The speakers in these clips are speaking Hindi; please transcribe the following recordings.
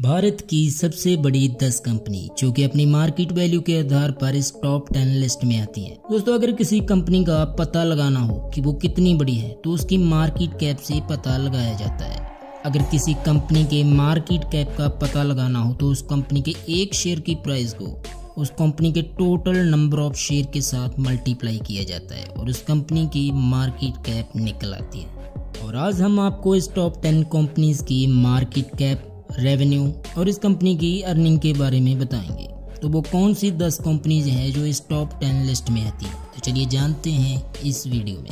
भारत की सबसे बड़ी 10 कंपनी जो कि अपनी मार्केट वैल्यू के आधार पर इस टॉप 10 लिस्ट में आती है। दोस्तों, अगर किसी कंपनी का पता लगाना हो कि वो कितनी बड़ी है तो उसकी मार्केट कैप से पता लगाया जाता है। अगर किसी कंपनी के मार्केट कैप का पता लगाना हो तो उस कंपनी के एक शेयर की प्राइस को उस कंपनी के टोटल नंबर ऑफ शेयर के साथ मल्टीप्लाई किया जाता है और उस कंपनी की मार्केट कैप निकल आती है। और आज हम आपको इस टॉप 10 कंपनीज की मार्केट कैप, रेवेन्यू और इस कंपनी की अर्निंग के बारे में बताएंगे। तो वो कौन सी 10 कंपनीज हैं जो इस टॉप 10 लिस्ट में आती है, तो चलिए जानते हैं इस वीडियो में।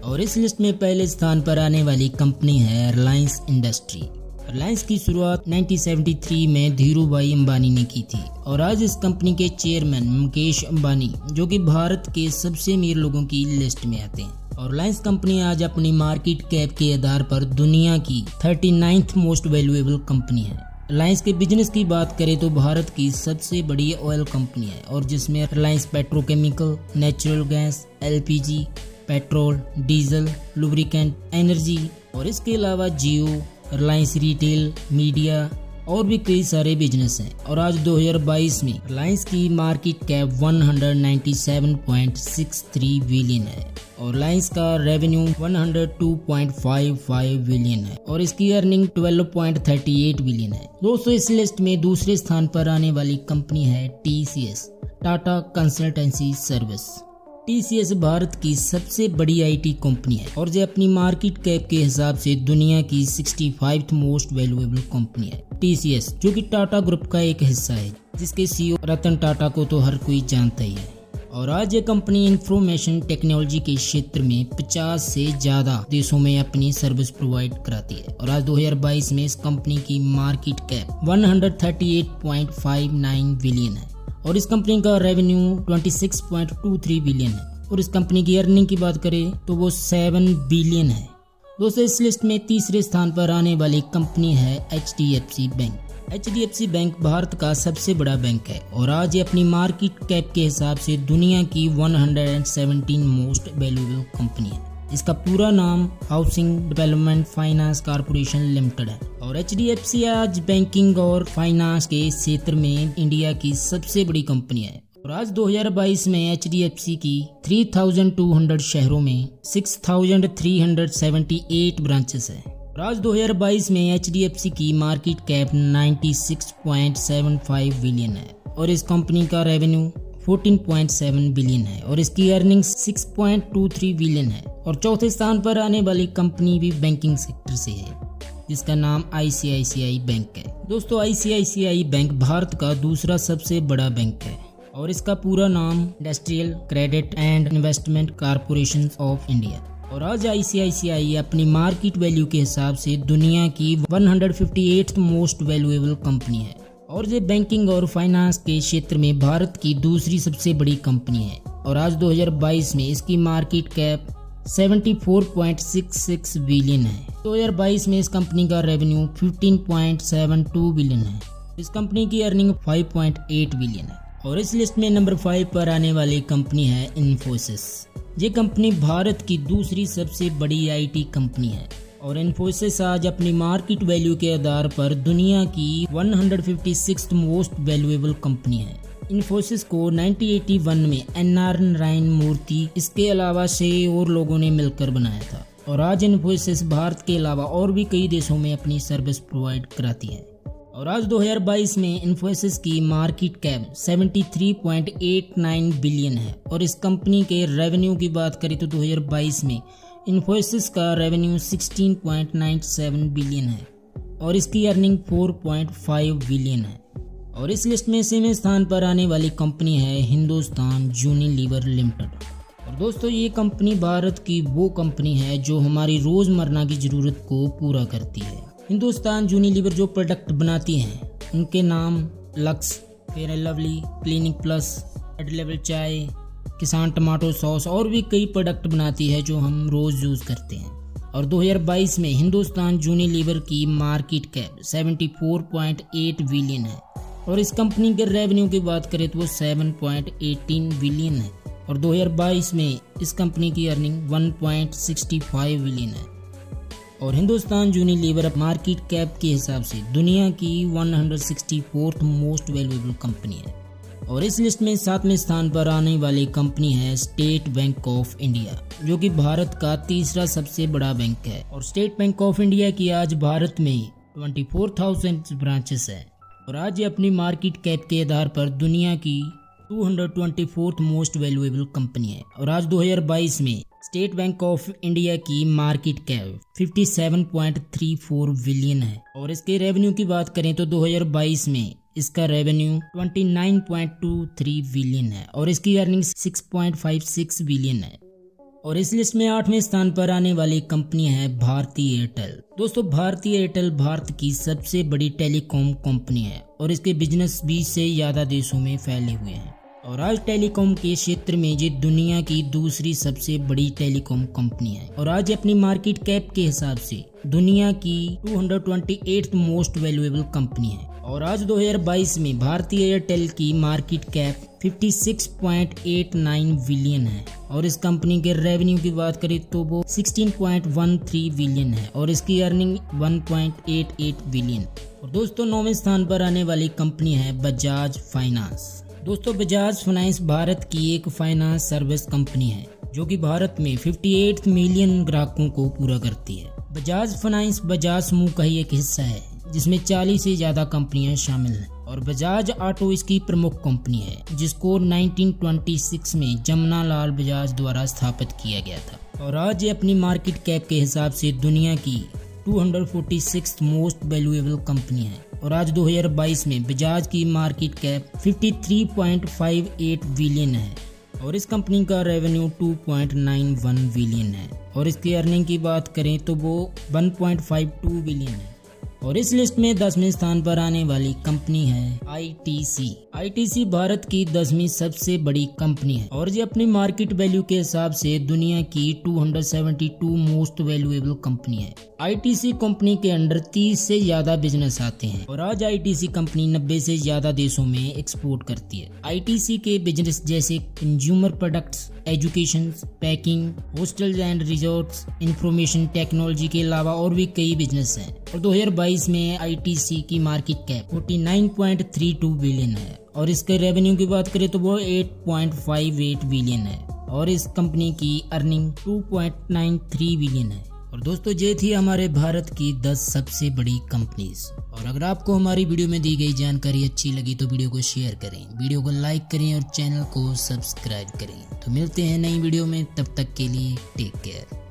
और इस लिस्ट में पहले स्थान पर आने वाली कंपनी है रिलायंस इंडस्ट्री। रिलायंस की शुरुआत 1973 में धीरूभाई अंबानी ने की थी और आज इस कंपनी के चेयरमैन मुकेश अंबानी, जो कि भारत के सबसे अमीर लोगों की लिस्ट में आते हैं। और रिलायंस कंपनी आज अपनी मार्केट कैप के आधार पर दुनिया की 39th मोस्ट वैल्यूएबल कंपनी है। रिलायंस के बिजनेस की बात करें तो भारत की सबसे बड़ी ऑयल कंपनी है और जिसमें Reliance petrochemical, natural gas, LPG, petrol, diesel, lubricant, energy और इसके अलावा जियो, रिलायंस रिटेल, मीडिया और भी कई सारे बिजनेस हैं। और आज 2022 में रिलायंस की मार्केट कैप 197.63 बिलियन है और रिलायंस का रेवेन्यू 102.55 बिलियन है और इसकी अर्निंग 12.38 बिलियन है। दोस्तों, इस लिस्ट में दूसरे स्थान पर आने वाली कंपनी है TCS, Tata consultancy service. TCS Bharat की सबसे बड़ी IT कंपनी है और जो अपनी मार्केट कैप के हिसाब से दुनिया की 65th मोस्ट वैल्यूएबल कंपनी है। TCS जो कि टाटा ग्रुप का एक हिस्सा है, जिसके CEO रतन टाटा को तो हर कोई जानता ही है। और आज ये कंपनी इंफॉर्मेशन टेक्नोलॉजी के क्षेत्र में 50 से ज्यादा देशों में अपनी सर्विस प्रोवाइड कराती है। और आज 2022 में इस कंपनी की मार्केट कैप 138.59 बिलियन है और इस कंपनी का रेवेन्यू 26.23 बिलियन है और इस कंपनी की अर्निंग की बात करें तो वो 7 बिलियन है। दोस्तों, इस लिस्ट में तीसरे स्थान पर आने वाली कंपनी है HDFC bank. HDFC bank Bharat का सबसे बड़ा बैंक है और आज ये अपनी मार्केट कैप के हिसाब से दुनिया की 117 मोस्ट वैल्यूएबल कंपनी है। इसका पूरा नाम housing development finance corporation limited है और HDFC आज बैंकिंग और फाइनेंस के क्षेत्र में इंडिया की सबसे बड़ी कंपनी है। और आज 2022 में HDFC की 3200 शहरों में 6378 ब्रांचेस है। और आज 2022 में HDFC की मार्केट कैप 96.75 बिलियन है और इस कंपनी का रेवेन्यू 14.7 बिलियन है और इसकी अर्निंग 6.23 बिलियन है। और चौथे स्थान पर आने वाली कंपनी भी बैंकिंग सेक्टर से है, जिसका नाम ICICI बैंक है। दोस्तों, ICICI बैंक भारत का दूसरा सबसे बड़ा बैंक है और इसका पूरा नाम industrial credit and investment corporation of India. और आज ICICI अपनी मार्केट वैल्यू के हिसाब से दुनिया की 158th मोस्ट वैल्यूएबल कंपनी है और ये बैंकिंग और फाइनेंस के क्षेत्र में भारत की दूसरी सबसे बड़ी कंपनी है। और आज 2022 में इसकी मार्केट कैप 74.66 बिलियन है। 2022 में इस कंपनी का रेवेन्यू 15.72 बिलियन है। इस कंपनी की अर्निंग 5.8 बिलियन है। और इस लिस्ट में नंबर 5 पर आने वाली कंपनी है इन्फोसिस। ये कंपनी भारत की दूसरी सबसे बड़ी IT कंपनी है और इन्फोसिस आज अपनी मार्केट वैल्यू के आधार पर दुनिया की 156th मोस्ट वैल्यूएबल कंपनी है। इन्फोसिस को 1981 में NR नारायण मूर्ति, इसके अलावा 6 और लोगों ने मिलकर बनाया था। और आज इन्फोसिस भारत के अलावा और भी कई देशों में अपनी सर्विस प्रोवाइड कराती है। और आज 2022 में इन्फोसिस की मार्केट कैप 73.89 बिलियन है और इस कंपनी के रेवेन्यू की बात करें तो 2022 में इन्फोसिस का रेवेन्यू 16.97 बिलियन है और इसकी अर्निंग 4.5 बिलियन है। और इस लिस्ट में 6वें स्थान पर आने वाली कंपनी है हिंदुस्तान यूनिलीवर लिमिटेड। और दोस्तों, ये कंपनी भारत की वो कंपनी है जो हमारी रोजमर्रा की जरूरत को पूरा करती है। हिंदुस्तान यूनिलीवर जो प्रोडक्ट बनाती हैं उनके नाम lux, fair and lovely, clinic plus, red level चाय, किसान टमाटो सॉस और भी कई प्रोडक्ट बनाती है जो हम रोज यूज करते हैं। और 2022 में हिंदुस्तान यूनिलीवर की मार्केट कैप 74.8 बिलियन है और इस कंपनी के रेवेन्यू की बात करें तो वो 7.18 बिलियन है। और 2022 में इस कंपनी की अर्निंग 1.65 बिलियन है। और हिंदुस्तान यूनिलीवर मार्केट कैप के हिसाब से दुनिया की 164th मोस्ट वैल्यूएबल कंपनी है। और इस लिस्ट में 7वें स्थान पर आने वाली कंपनी है स्टेट बैंक ऑफ इंडिया, जो कि भारत का तीसरा सबसे बड़ा बैंक है। और स्टेट बैंक ऑफ इंडिया की आज भारत में 24,000 ब्रांचेस है और आज ये अपनी मार्केट कैप के आधार पर दुनिया की 224th मोस्ट वैल्यूएबल कंपनी है। और आज 2022 में स्टेट बैंक ऑफ इंडिया की मार्केट कैप 57.34 बिलियन है। और इसके रेवेन्यू की बात करें तो 2022 में इसका रेवेन्यू 29.23 बिलियन है और इसकी अर्निंग्स 6.56 बिलियन है। और इस लिस्ट में 8वें स्थान पर आने वाली कंपनी है भारती एयरटेल। दोस्तों, भारती एयरटेल भारत की सबसे बड़ी टेलीकॉम कंपनी है और इसके बिजनेस 20 से ज्यादा देशों में फैले हुए हैं। और आज टेलीकॉम के क्षेत्र में ये दुनिया की दूसरी सबसे बड़ी टेलीकॉम कंपनी है। और आज अपनी मार्केट कैप के हिसाब से दुनिया की 228th मोस्ट वैल्यूएबल कंपनी है। और आज 2022 में भारती एयरटेल की मार्केट कैप 56.89 बिलियन है। और इस कंपनी के रेवेन्यू की बात करें तो वो 16.13 बिलियन है और इसकी अर्निंग 1.88 बिलियन। और दोस्तों, 9वें स्थान पर आने वाली कंपनी है बजाज फाइनेंस। दोस्तों, बजाज फाइनेंस भारत की एक फाइनेंस सर्विस कंपनी है जो कि भारत में 58 मिलियन ग्राहकों को पूरा करती है। बजाज फाइनेंस बजाज समूह का ही एक हिस्सा है जिसमें 40 से ज्यादा कंपनियां शामिल हैं। और बजाज ऑटो इसकी प्रमुख कंपनी है जिसको 1926 में जमुना लाल बजाज द्वारा स्थापित किया गया था। और आज ये अपनी मार्केट कैप के हिसाब से दुनिया की 246th मोस्ट वैल्यूएबल कंपनी है। और आज 2022 में बजाज की मार्केट कैप 53.58 बिलियन है और इस कंपनी का रेवेन्यू 2.91 बिलियन है और इसकी अर्निंग की बात करें तो वो 1.52 बिलियन है। और इस लिस्ट में 10वें स्थान पर आने वाली कंपनी है आईटीसी। आईटीसी भारत की 10वीं सबसे बड़ी कंपनी है और ये अपनी मार्केट वैल्यू के हिसाब से दुनिया की 272 मोस्ट वैल्यूएबल कंपनी है। आईटीसी कंपनी के अंडर 30 से ज्यादा बिजनेस आते हैं और आज आईटीसी कंपनी 90 से ज्यादा देशों में एक्सपोर्ट करती है। आईटीसी के बिजनेस जैसे consumer products, education, packing, hostels and resorts, information technology के अलावा और भी कई बिजनेस हैं। और 2022 में आईटीसी की मार्केट कैप 49.32 बिलियन है और इसके रेवेन्यू की बात करें तो वो 8.58 बिलियन है और इस कंपनी की अर्निंग 2.93 बिलियन है। और दोस्तों, ये थी हमारे भारत की 10 सबसे बड़ी कंपनीज। और अगर आपको हमारी वीडियो में दी गई जानकारी अच्छी लगी तो वीडियो को शेयर करें, वीडियो को लाइक करें और चैनल को सब्सक्राइब करें। तो मिलते हैं नई वीडियो में, तब तक के लिए टेक केयर।